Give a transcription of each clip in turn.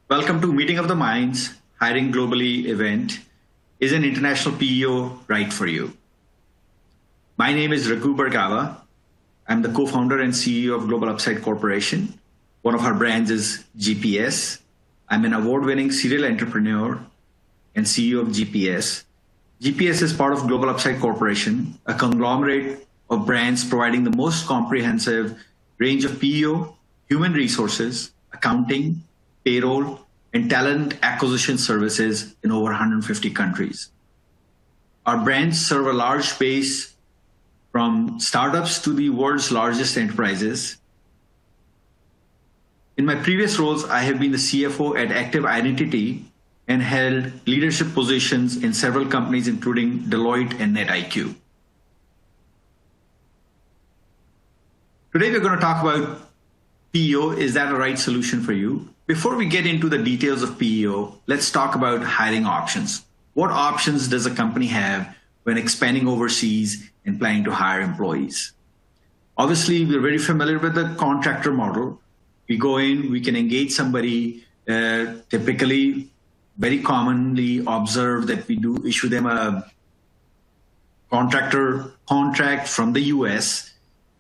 Welcome to Meeting of the Minds, Hiring Globally event. Is an international PEO right for you? My name is Raghu Bargava. I'm the co-founder and CEO of Global Upside Corporation. One of our brands is GPS. I'm an award-winning serial entrepreneur and CEO of GPS. GPS is part of Global Upside Corporation, a conglomerate of brands providing the most comprehensive range of PEO, human resources, accounting, payroll, and talent acquisition services in over 150 countries. Our brands serve a large base from startups to the world's largest enterprises. In my previous roles, I have been the CFO at Active Identity and held leadership positions in several companies, including Deloitte and NetIQ. Today, we're going to talk about PEO. Is that a right solution for you? Before we get into the details of PEO, let's talk about hiring options. What options does a company have when expanding overseas and planning to hire employees? Obviously, we're very familiar with the contractor model. We go in, we can engage somebody, typically, very commonly observe that we do issue them a contractor contract from the US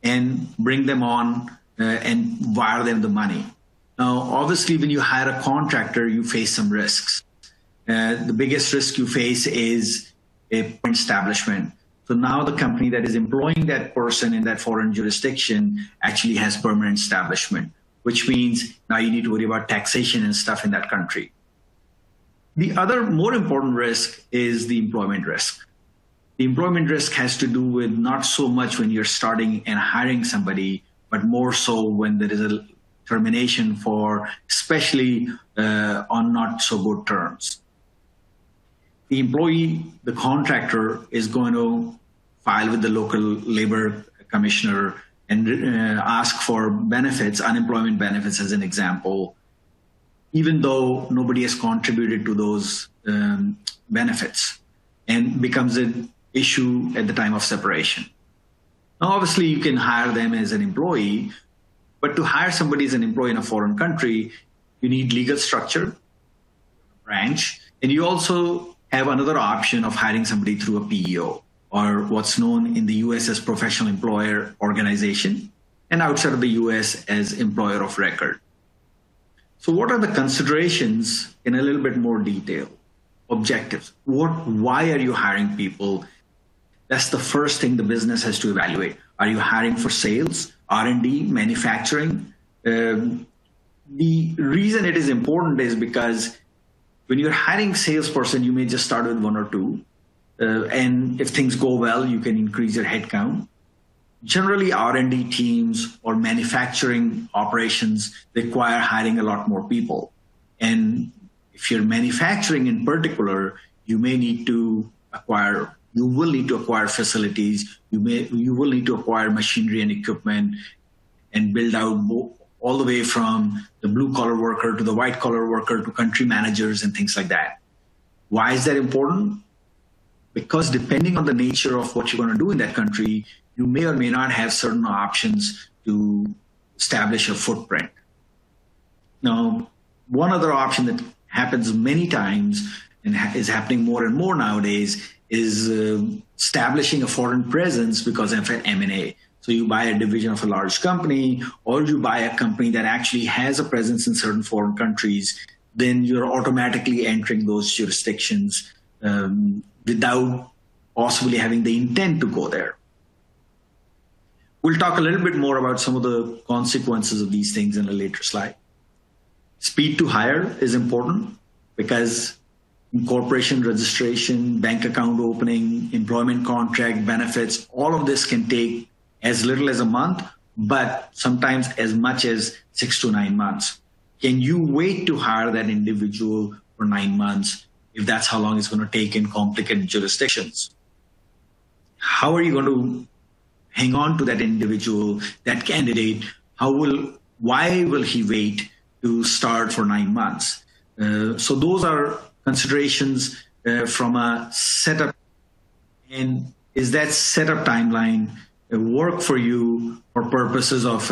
and bring them on and wire them the money. Now, obviously, when you hire a contractor, you face some risks. The biggest risk you face is a establishment. So now the company that is employing that person in that foreign jurisdiction actually has permanent establishment, which means now you need to worry about taxation and stuff in that country. The other more important risk is the employment risk. The employment risk has to do with not so much when you're starting and hiring somebody, but more so when there is a termination for, especially on not so good terms. The employee, the contractor, is going to file with the local labor commissioner and ask for benefits, unemployment benefits as an example, even though nobody has contributed to those benefits, and becomes an issue at the time of separation. Now, obviously, you can hire them as an employee, but to hire somebody as an employee in a foreign country, you need legal structure, branch, and you also have another option of hiring somebody through a PEO, or what's known in the US as professional employer organization, and outside of the US as employer of record. So what are the considerations in a little bit more detail? Objectives. Why are you hiring people? That's the first thing the business has to evaluate. Are you hiring for sales, R&D, manufacturing? The reason it is important is because when you're hiring salesperson, you may just start with one or two. And if things go well, you can increase your headcount. Generally, R&D teams or manufacturing operations require hiring a lot more people. And if you're manufacturing in particular, you will need to acquire facilities, you will need to acquire machinery and equipment and build out all the way from the blue collar worker to the white collar worker to country managers and things like that. Why is that important? Because depending on the nature of what you're going to do in that country, you may or may not have certain options to establish a footprint. Now, one other option that happens many times and is happening more and more nowadays is establishing a foreign presence because of an M&A. So you buy a division of a large company, or you buy a company that actually has a presence in certain foreign countries, then you're automatically entering those jurisdictions without possibly having the intent to go there. We'll talk a little bit more about some of the consequences of these things in a later slide. Speed to hire is important because incorporation, registration, bank account opening, employment contract, benefits, all of this can take as little as a month, but sometimes as much as 6 to 9 months. Can you wait to hire that individual for 9 months if that's how long it's going to take in complicated jurisdictions? How are you going to hang on to that individual, that candidate? Why will he wait to start for 9 months? So those are considerations from a setup. And is that setup timeline work for you for purposes of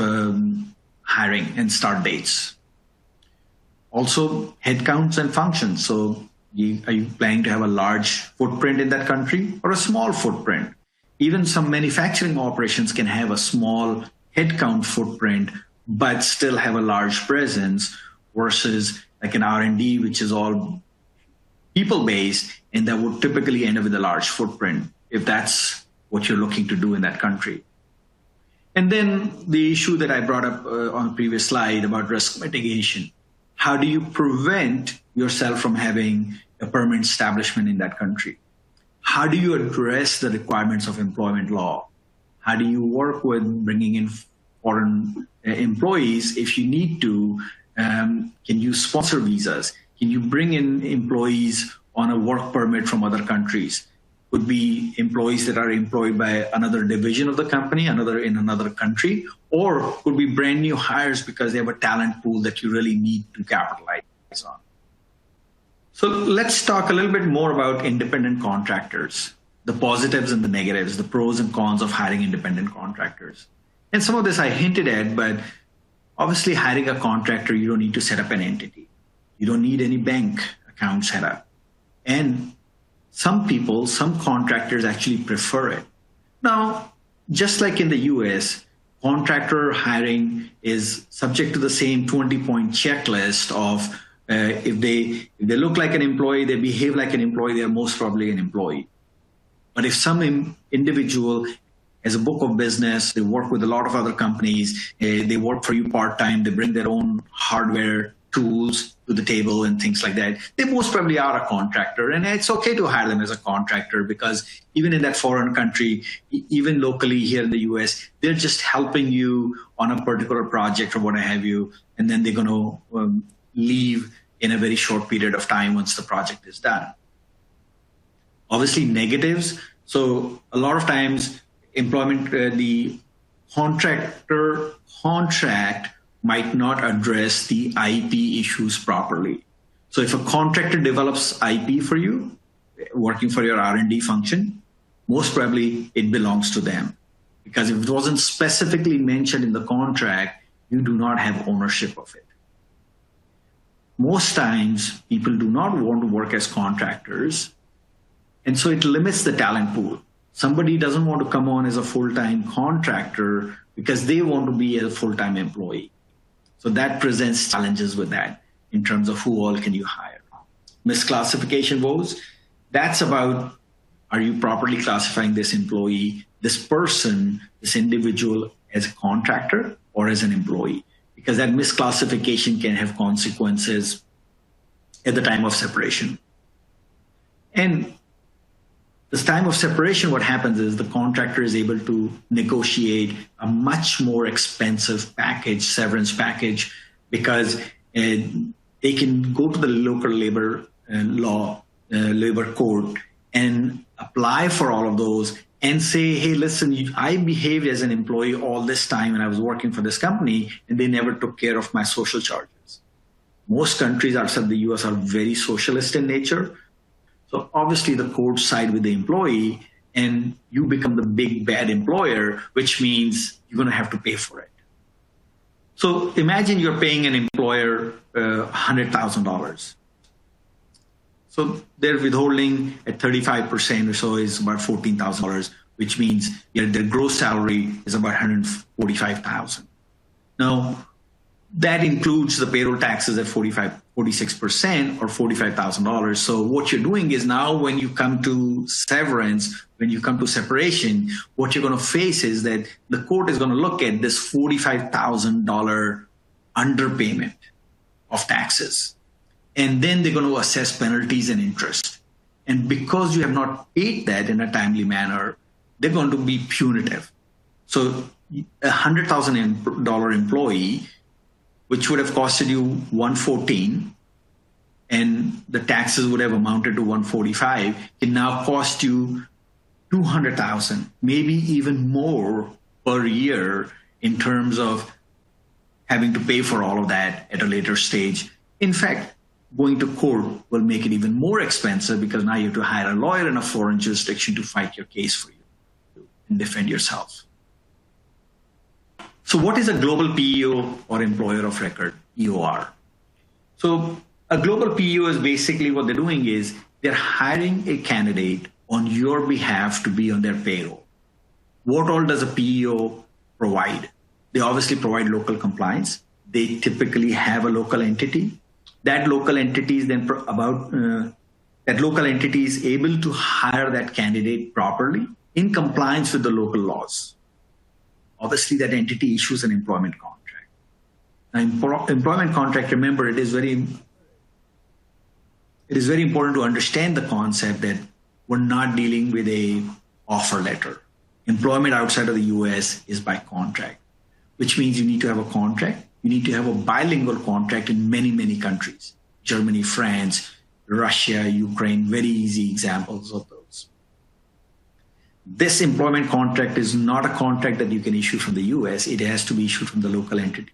hiring and start dates? Also, headcounts and functions. So are you planning to have a large footprint in that country or a small footprint? Even some manufacturing operations can have a small headcount footprint, but still have a large presence versus like an R&D, which is all people-based, and that would typically end up with a large footprint if that's what you're looking to do in that country. And then the issue that I brought up on the previous slide about risk mitigation. How do you prevent yourself from having a permanent establishment in that country? How do you address the requirements of employment law? How do you work with bringing in foreign employees if you need to? Can you sponsor visas? Can you bring in employees on a work permit from other countries? Could be employees that are employed by another division of the company, in another country, or could be brand new hires because they have a talent pool that you really need to capitalize on. So let's talk a little bit more about independent contractors, the positives and the negatives, the pros and cons of hiring independent contractors. And some of this I hinted at, but obviously hiring a contractor, you don't need to set up an entity. You don't need any bank account set up. And some contractors actually prefer it. Now, just like in the US, contractor hiring is subject to the same 20-point checklist of if they look like an employee, they behave like an employee, they're most probably an employee. But if some individual has a book of business, they work with a lot of other companies, they work for you part-time, they bring their own hardware, tools to the table and things like that, they most probably are a contractor. And it's okay to hire them as a contractor because even in that foreign country, even locally here in the US, they're just helping you on a particular project or what have you, and then they're going to leave in a very short period of time once the project is done. Obviously, negatives. So a lot of times, the contractor contract might not address the IP issues properly. So if a contractor develops IP for you, working for your R&D function, most probably it belongs to them. Because if it wasn't specifically mentioned in the contract, you do not have ownership of it. Most times, people do not want to work as contractors, and so it limits the talent pool. Somebody doesn't want to come on as a full-time contractor because they want to be a full-time employee. So that presents challenges with that in terms of who all can you hire. Misclassification woes, that's about, are you properly classifying this employee, this person, this individual as a contractor or as an employee? Because that misclassification can have consequences at the time of separation. And this time of separation, what happens is the contractor is able to negotiate a much more expensive package, severance package, because they can go to the local labor labor court and apply for all of those and say, hey, listen, I behaved as an employee all this time and I was working for this company and they never took care of my social charges. Most countries outside the US are very socialist in nature. So obviously the courts side with the employee and you become the big bad employer, which means you're going to have to pay for it. So imagine you're paying an employer $100,000. So their withholding at 35% or so is about $14,000, which means their gross salary is about $145,000. Now, that includes the payroll taxes at 46% or $45,000. So what you're doing is now when you come to severance, when you come to separation, what you're going to face is that the court is going to look at this $45,000 underpayment of taxes. And then they're going to assess penalties and interest. And because you have not paid that in a timely manner, they're going to be punitive. So a $100,000 employee, which would have costed you $114, and the taxes would have amounted to $145, can now cost you $200,000, maybe even more per year in terms of having to pay for all of that at a later stage. In fact, going to court will make it even more expensive because now you have to hire a lawyer in a foreign jurisdiction to fight your case for you and defend yourself. So what is a global PEO or employer of record, EOR? So a global PEO is basically what they're doing is they're hiring a candidate on your behalf to be on their payroll. What all does a PEO provide? They obviously provide local compliance. They typically have a local entity. That local entity is then that local entity is able to hire that candidate properly in compliance with the local laws. Obviously, that entity issues an employment contract. Now, employment contract, remember, it is very important to understand the concept that we're not dealing with a offer letter. Employment outside of the US is by contract, which means you need to have a contract. You need to have a bilingual contract in many, many countries. Germany, France, Russia, Ukraine, very easy examples of those. This employment contract is not a contract that you can issue from the US. It has to be issued from the local entity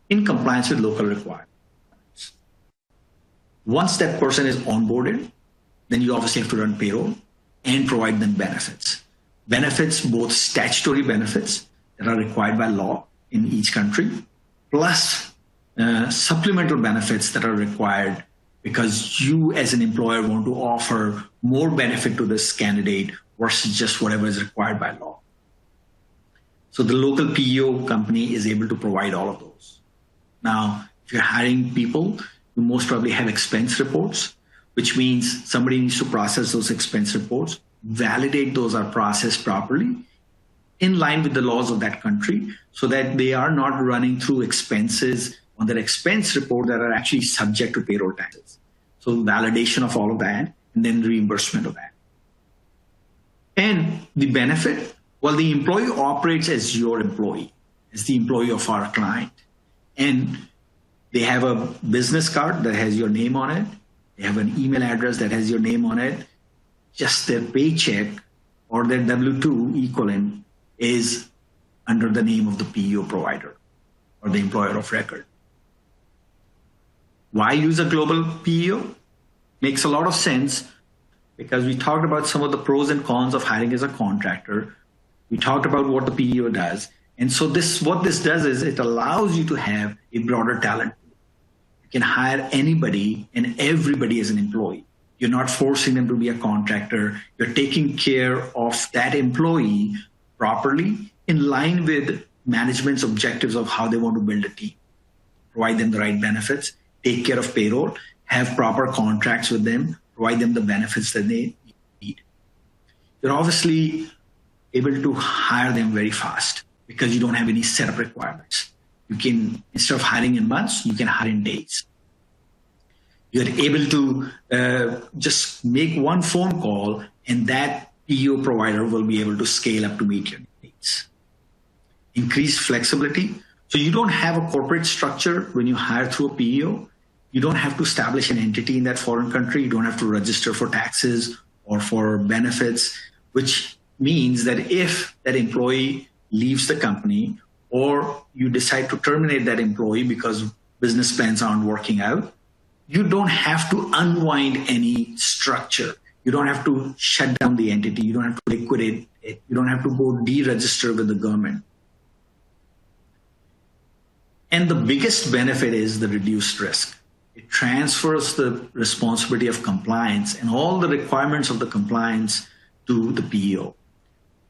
in compliance with local requirements. Once that person is onboarded, then you obviously have to run payroll and provide them benefits. Benefits, both statutory benefits that are required by law in each country, plus supplemental benefits that are required because you as an employer want to offer more benefit to this candidate versus just whatever is required by law. So the local PEO company is able to provide all of those. Now, if you're hiring people, you most probably have expense reports, which means somebody needs to process those expense reports, validate those are processed properly in line with the laws of that country so that they are not running through expenses on their expense report that are actually subject to payroll taxes. So validation of all of that and then reimbursement of that. And the benefit, well, the employee operates as your employee, as the employee of our client. And they have a business card that has your name on it. They have an email address that has your name on it. Just their paycheck or their W-2 equivalent is under the name of the PEO provider or the employer of record. Why use a global PEO? Makes a lot of sense because we talked about some of the pros and cons of hiring as a contractor. We talked about what the PEO does. And so what this does is it allows you to have a broader talent. You can hire anybody and everybody as an employee. You're not forcing them to be a contractor. You're taking care of that employee properly in line with management's objectives of how they want to build a team. Provide them the right benefits, take care of payroll, have proper contracts with them, provide them the benefits that they need. You're obviously able to hire them very fast because you don't have any setup requirements. You can, instead of hiring in months, you can hire in days. You're able to just make one phone call and that PEO provider will be able to scale up to meet your needs. Increased flexibility. So you don't have a corporate structure when you hire through a PEO. You don't have to establish an entity in that foreign country. You don't have to register for taxes or for benefits, which means that if that employee leaves the company or you decide to terminate that employee because business plans aren't working out, you don't have to unwind any structure. You don't have to shut down the entity. You don't have to liquidate it. You don't have to go deregister with the government. And the biggest benefit is the reduced risk. It transfers the responsibility of compliance and all the requirements of the compliance to the PEO.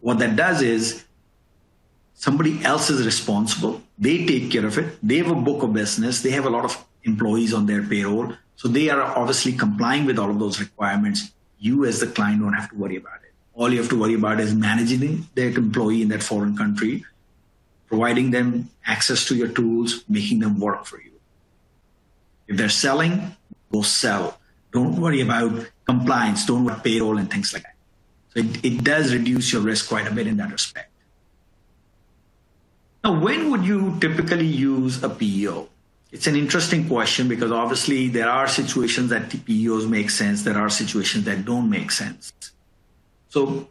What that does is somebody else is responsible. They take care of it. They have a book of business. They have a lot of employees on their payroll. So they are obviously complying with all of those requirements. You as the client don't have to worry about it. All you have to worry about is managing that employee in that foreign country, providing them access to your tools, making them work for you. If they're selling, go sell. Don't worry about compliance. Don't worry about payroll and things like that. So it does reduce your risk quite a bit in that respect. Now, when would you typically use a PEO? It's an interesting question because obviously there are situations that the PEOs make sense. There are situations that don't make sense. So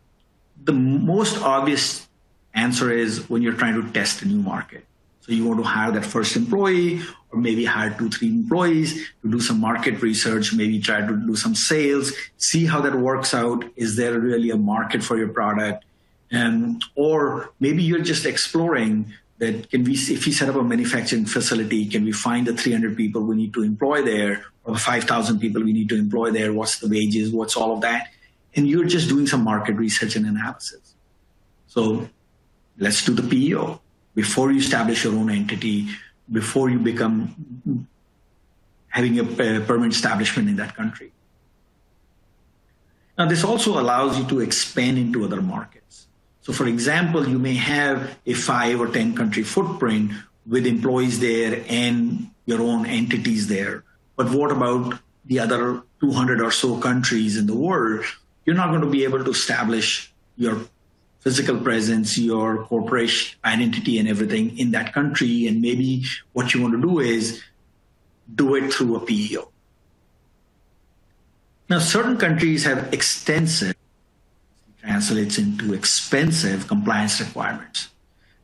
the most obvious answer is when you're trying to test a new market. So you want to hire that first employee or maybe hire 2-3 employees to do some market research, maybe try to do some sales, see how that works out. Is there really a market for your product? Or maybe you're just exploring that if we set up a manufacturing facility, can we find the 300 people we need to employ there, or 5,000 people we need to employ there? What's the wages? What's all of that? And you're just doing some market research and analysis. So let's do the PEO. Before you establish your own entity, before you become having a permanent establishment in that country. Now, this also allows you to expand into other markets. So, for example, you may have a 5 or 10 country footprint with employees there and your own entities there. But what about the other 200 or so countries in the world? You're not going to be able to establish your physical presence, your corporation identity and everything in that country. And maybe what you want to do is do it through a PEO. Now, certain countries have extensive, translates into expensive compliance requirements.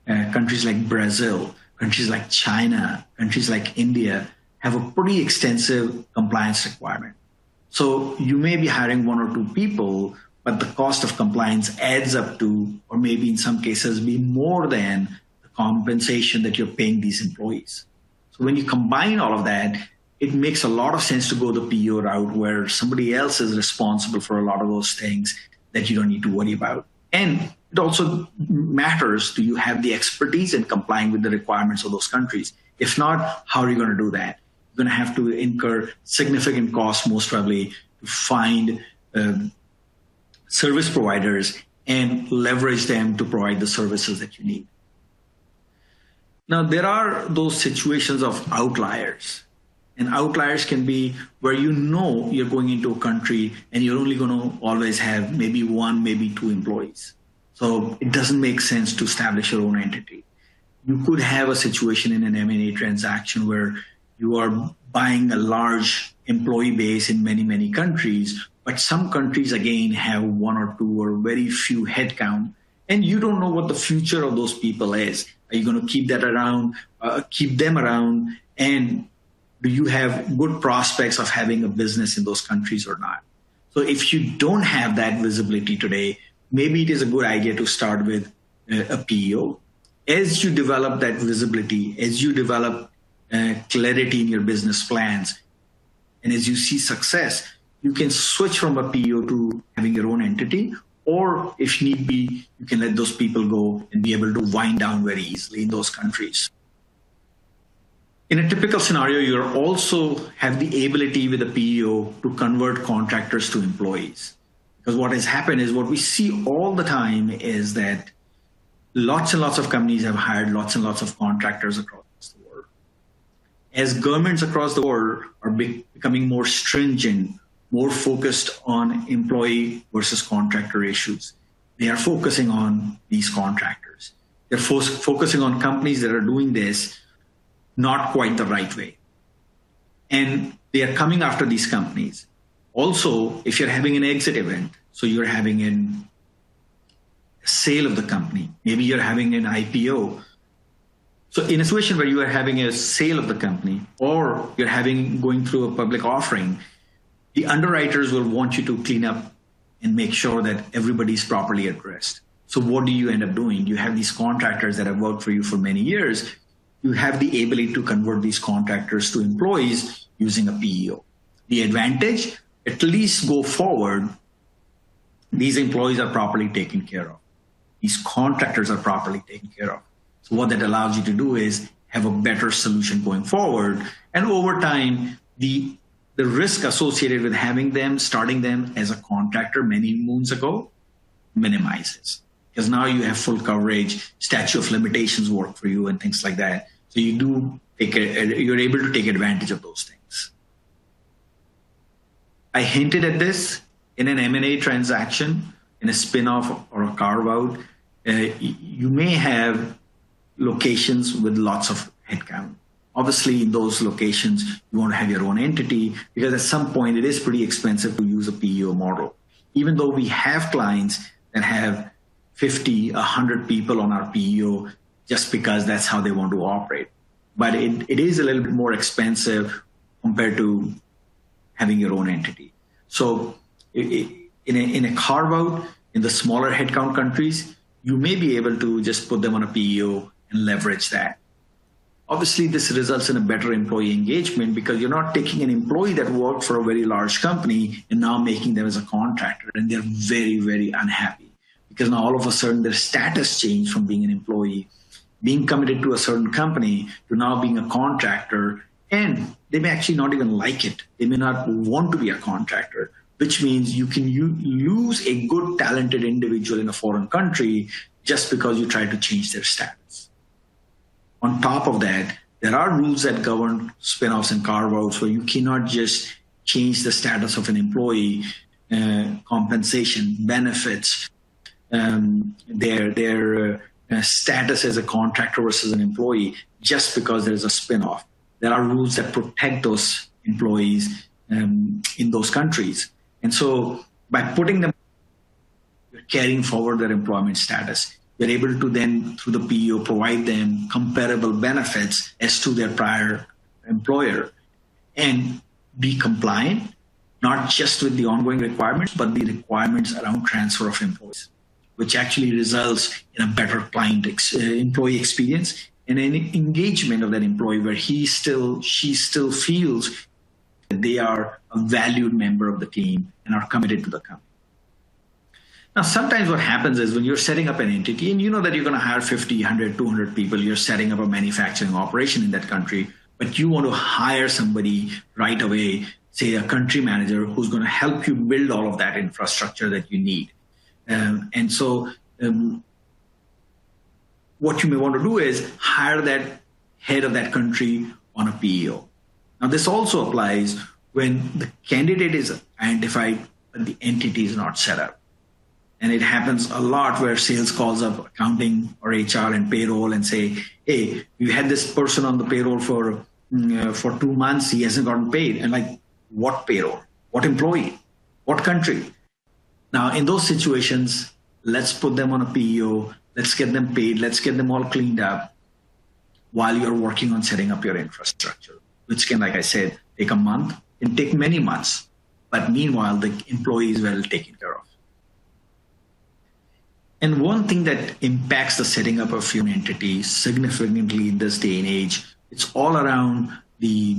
Countries like Brazil, countries like China, countries like India have a pretty extensive compliance requirement. So you may be hiring 1 or 2 people, but the cost of compliance adds up to, or maybe in some cases, be more than the compensation that you're paying these employees. So when you combine all of that, it makes a lot of sense to go the PEO route where somebody else is responsible for a lot of those things that you don't need to worry about. And it also matters, do you have the expertise in complying with the requirements of those countries? If not, how are you going to do that? You're going to have to incur significant costs, most probably, to find service providers and leverage them to provide the services that you need. Now, there are those situations of outliers. And outliers can be where you know you're going into a country and you're only going to always have maybe 1, maybe 2 employees. So it doesn't make sense to establish your own entity. You could have a situation in an M&A transaction where you are buying a large employee base in many, many countries, but some countries, again, have 1 or 2 or very few headcount, and you don't know what the future of those people is. Are you going to keep that around, keep them around, and do you have good prospects of having a business in those countries or not? So if you don't have that visibility today, maybe it is a good idea to start with a PEO. As you develop that visibility, as you develop clarity in your business plans, and as you see success, you can switch from a PEO to having your own entity, or if need be, you can let those people go and be able to wind down very easily in those countries. In a typical scenario, you also have the ability with a PEO to convert contractors to employees. Because what has happened is, what we see all the time is that lots and lots of companies have hired lots and lots of contractors across the world. As governments across the world are becoming more stringent, more focused on employee versus contractor issues, they are focusing on these contractors. They're focusing on companies that are doing this not quite the right way. And they are coming after these companies. Also, if you're having an exit event, so you're having a sale of the company, maybe you're having an IPO. So in a situation where you are having a sale of the company, or you're going through a public offering, the underwriters will want you to clean up and make sure that everybody's properly addressed. So what do you end up doing? You have these contractors that have worked for you for many years. You have the ability to convert these contractors to employees using a PEO. The advantage, at least go forward, these employees are properly taken care of. These contractors are properly taken care of. So what that allows you to do is have a better solution going forward. And over time, the risk associated with starting them as a contractor many moons ago, minimizes. Because now you have full coverage, statute of limitations work for you and things like that. So you're able to take advantage of those things. I hinted at this in an M&A transaction, in a spin-off or a carve-out. You may have locations with lots of headcount. Obviously, in those locations, you want to have your own entity, because at some point it is pretty expensive to use a PEO model. Even though we have clients that have 50, 100 people on our PEO just because that's how they want to operate. But it is a little bit more expensive compared to having your own entity. So in a carve-out, in the smaller headcount countries, you may be able to just put them on a PEO and leverage that. Obviously, this results in a better employee engagement because you're not taking an employee that worked for a very large company and now making them as a contractor, and they're very, very unhappy because now all of a sudden their status changed from being an employee, being committed to a certain company, to now being a contractor, and they may actually not even like it. They may not want to be a contractor, which means you can lose a good, talented individual in a foreign country just because you try to change their status. On top of that, there are rules that govern spin-offs and carve-outs where you cannot just change the status of an employee, compensation, benefits, their status as a contractor versus an employee just because there is a spin-off. There are rules that protect those employees in those countries. And so by putting them, you're carrying forward their employment status. You're able to then, through the PEO, provide them comparable benefits as to their prior employer and be compliant, not just with the ongoing requirements, but the requirements around transfer of employees, which actually results in a better employee experience and an engagement of that employee where she still feels that they are a valued member of the team and are committed to the company. Now, sometimes what happens is when you're setting up an entity and you know that you're going to hire 50, 100, 200 people, you're setting up a manufacturing operation in that country, but you want to hire somebody right away, say a country manager who's going to help you build all of that infrastructure that you need. And so what you may want to do is hire that head of that country on a PEO. Now, this also applies when the candidate is identified, but the entity is not set up. And it happens a lot where sales calls up accounting or HR and payroll and say, hey, you had this person on the payroll for 2 months. He hasn't gotten paid. And like, what payroll? What employee? What country? Now, in those situations, let's put them on a PEO. Let's get them paid. Let's get them all cleaned up while you're working on setting up your infrastructure, which can, like I said, take a month, can take many months. But meanwhile, the employee is well taken care of. And one thing that impacts the setting up of your entity significantly in this day and age, it's all around the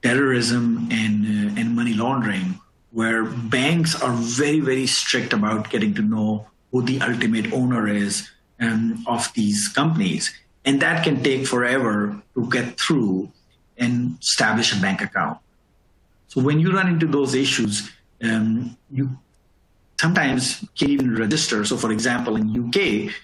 terrorism and money laundering, where banks are very, very strict about getting to know who the ultimate owner is of these companies. And that can take forever to get through and establish a bank account. So when you run into those issues, you sometimes can't even register. So for example, in UK,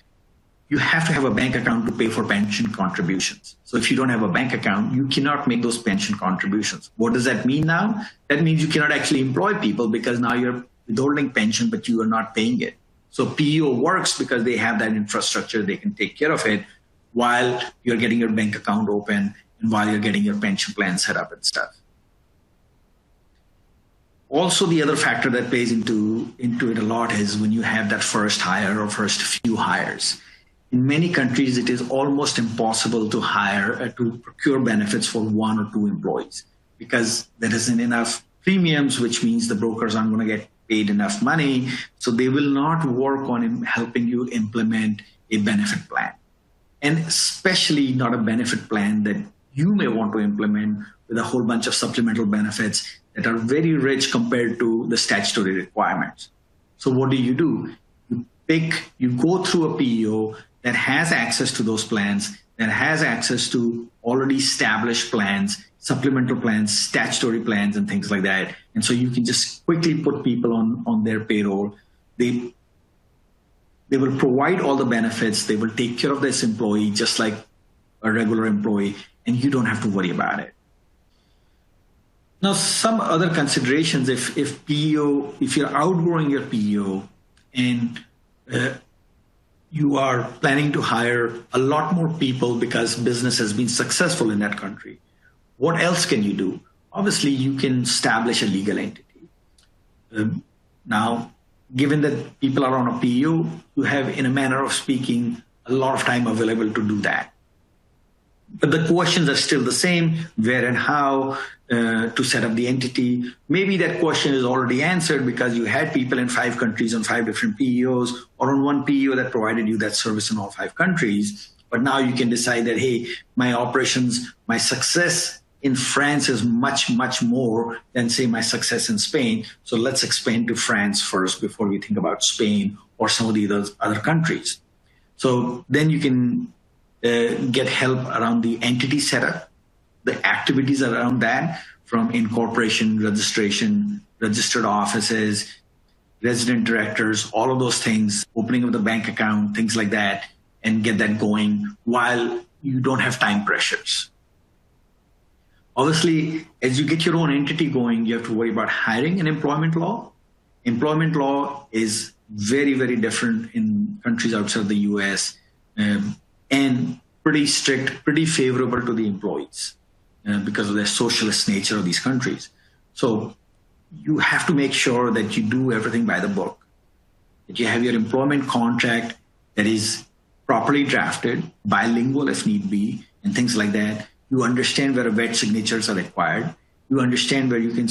you have to have a bank account to pay for pension contributions. So if you don't have a bank account, you cannot make those pension contributions. What does that mean now? That means you cannot actually employ people because now you're withholding pension, but you are not paying it. So PEO works because they have that infrastructure. They can take care of it while you're getting your bank account open and while you're getting your pension plan set up and stuff. Also, the other factor that plays into it a lot is when you have that first hire or first few hires. In many countries, it is almost impossible to to procure benefits for 1 or 2 employees because there isn't enough premiums, which means the brokers aren't going to get paid enough money. So they will not work on helping you implement a benefit plan, and especially not a benefit plan that you may want to implement with a whole bunch of supplemental benefits that are very rich compared to the statutory requirements. So what do? You go through a PEO that has access to those plans, that has access to already established plans, supplemental plans, statutory plans, and things like that. And so you can just quickly put people on their payroll. They will provide all the benefits. They will take care of this employee just like a regular employee, and you don't have to worry about it. Now, some other considerations, if you're outgrowing your PEO and you are planning to hire a lot more people because business has been successful in that country, what else can you do? Obviously, you can establish a legal entity. Now, given that people are on a PEO, you have, in a manner of speaking, a lot of time available to do that. But the questions are still the same: where and how to set up the entity. Maybe that question is already answered because you had people in 5 countries on 5 different PEOs, or on one PEO that provided you that service in all 5 countries. But now you can decide that, hey, my operations, my success in France is much, much more than, say, my success in Spain. So let's expand to France first before we think about Spain or some of the other countries. So then you can get help around the entity setup, the activities around that, from incorporation, registration, registered offices, resident directors, all of those things, opening of the bank account, things like that, and get that going while you don't have time pressures. Obviously, as you get your own entity going, you have to worry about hiring and employment law. Employment law is very, very different in countries outside the US, and pretty strict, pretty favorable to the employees because of the socialist nature of these countries. So you have to make sure that you do everything by the book, that you have your employment contract that is properly drafted, bilingual if need be, and things like that. You understand where wet signatures are required. You understand where you can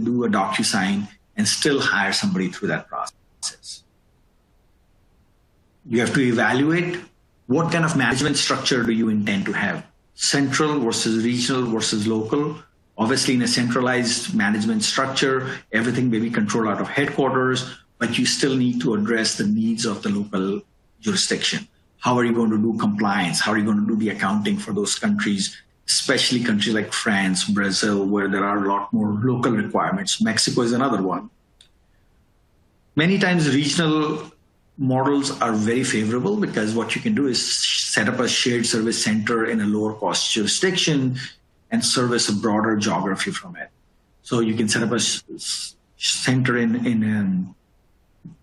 do a DocuSign and still hire somebody through that process. You have to evaluate what kind of management structure do you intend to have? Central versus regional versus local. Obviously, in a centralized management structure, everything may be controlled out of headquarters, but you still need to address the needs of the local jurisdiction. How are you going to do compliance? How are you going to do the accounting for those countries, especially countries like France, Brazil, where there are a lot more local requirements? Mexico is another one. Many times regional models are very favorable because what you can do is set up a shared service center in a lower cost jurisdiction and service a broader geography from it. So you can set up a center in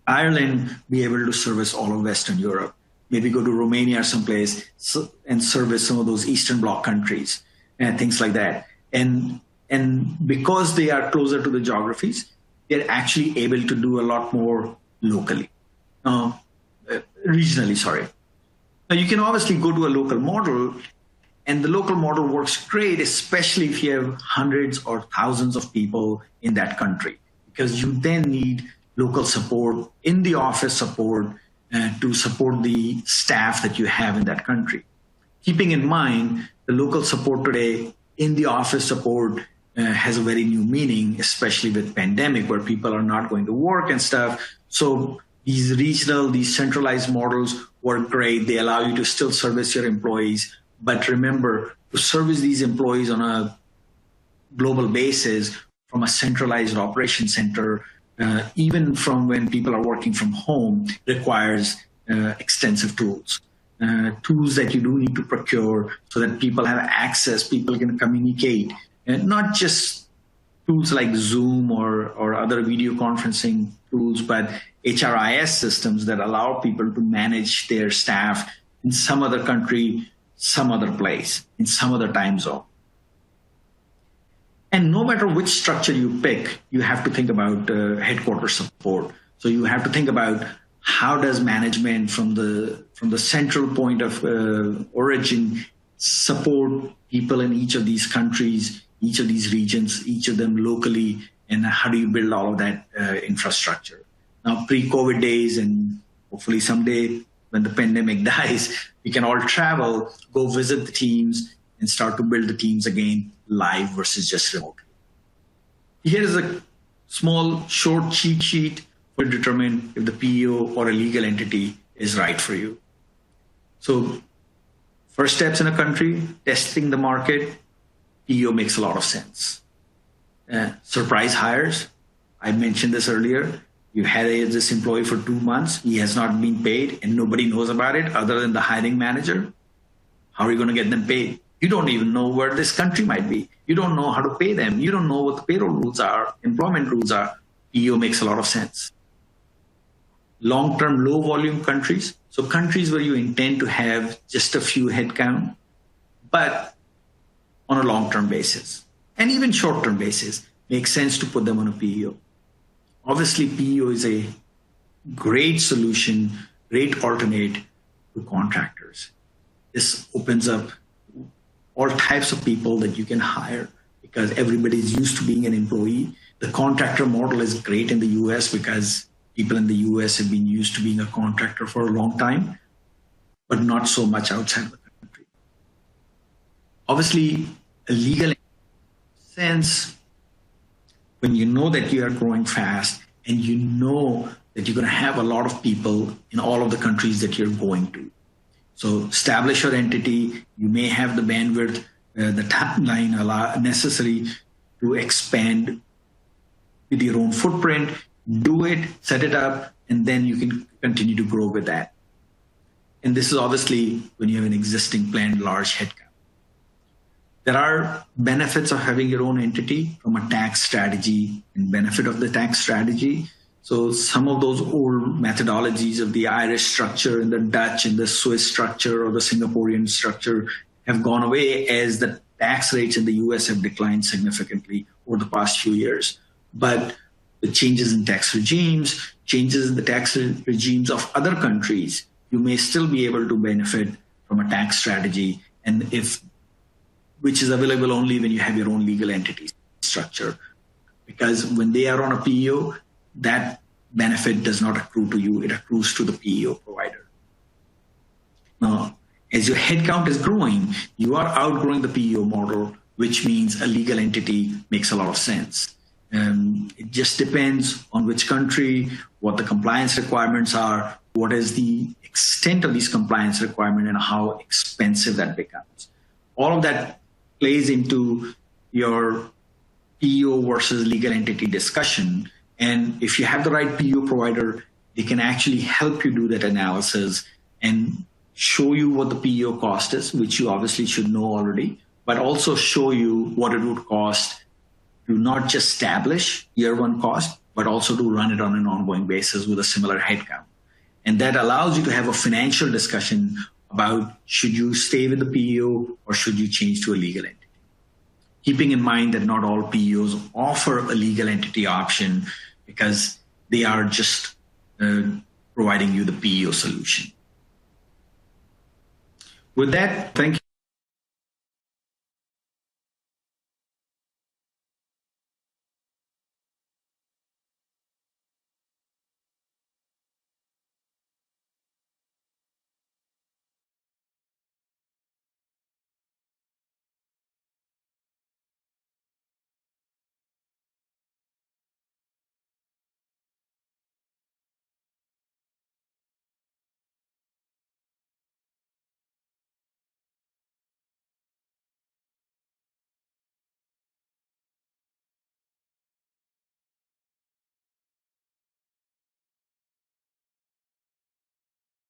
Ireland, be able to service all of Western Europe. Maybe go to Romania or someplace and service some of those Eastern Bloc countries and things like that. And because they are closer to the geographies, they're actually able to do a lot more locally. Regionally, sorry. Now you can obviously go to a local model, and the local model works great, especially if you have hundreds or thousands of people in that country, because you then need local support, in the office support, to support the staff that you have in that country. Keeping in mind, the local support today, in the office support, has a very new meaning, especially with pandemic, where people are not going to work and stuff. So these regional, these centralized models work great. They allow you to still service your employees. But remember, to service these employees on a global basis from a centralized operation center, even from when people are working from home, requires extensive tools. Tools that you do need to procure so that people have access, people can communicate, and not just tools like Zoom or other video conferencing tools, but HRIS systems that allow people to manage their staff in some other country, some other place, in some other time zone. And no matter which structure you pick, you have to think about headquarters support. So you have to think about how does management from the central point of origin support people in each of these countries, each of these regions, each of them locally, and how do you build all of that infrastructure? Now, pre-COVID days, and hopefully someday when the pandemic dies, we can all travel, go visit the teams, and start to build the teams again live versus just remotely. Here is a small, short cheat sheet to determine if the PEO or a legal entity is right for you. So first steps in a country, testing the market, PEO makes a lot of sense. Surprise hires, I mentioned this earlier. You had this employee for 2 months, he has not been paid, and nobody knows about it other than the hiring manager. How are you going to get them paid? You don't even know where this country might be. You don't know how to pay them. You don't know what the payroll rules are, employment rules are. PEO makes a lot of sense. Long-term, low-volume countries. So countries where you intend to have just a few headcount, but on a long-term basis. And even short-term basis, makes sense to put them on a PEO. Obviously, PEO is a great solution, great alternate to contractors. This opens up all types of people that you can hire because everybody is used to being an employee. The contractor model is great in the US because people in the US have been used to being a contractor for a long time, but not so much outside of the country. Obviously, a legal sense, when you know that you are growing fast and you know that you're going to have a lot of people in all of the countries that you're going to. So establish your entity. You may have the bandwidth, the timeline necessary to expand with your own footprint. Do it, set it up, and then you can continue to grow with that. And this is obviously when you have an existing planned large headcount. There are benefits of having your own entity from a tax strategy and benefit of the tax strategy. So some of those old methodologies of the Irish structure and the Dutch and the Swiss structure or the Singaporean structure have gone away as the tax rates in the US have declined significantly over the past few years. But the changes in tax regimes, changes in the tax regimes of other countries, you may still be able to benefit from a tax strategy, and which is available only when you have your own legal entity structure. Because when they are on a PEO, that benefit does not accrue to you, it accrues to the PEO provider. Now, as your headcount is growing, you are outgrowing the PEO model, which means a legal entity makes a lot of sense. It just depends on which country, what the compliance requirements are, what is the extent of these compliance requirements, and how expensive that becomes. All of that plays into your PEO versus legal entity discussion. And if you have the right PEO provider, they can actually help you do that analysis and show you what the PEO cost is, which you obviously should know already, but also show you what it would cost to not just establish year one cost, but also to run it on an ongoing basis with a similar headcount. And that allows you to have a financial discussion about should you stay with the PEO or should you change to a legal entity. Keeping in mind that not all PEOs offer a legal entity option because they are just providing you the PEO solution. With that, thank you.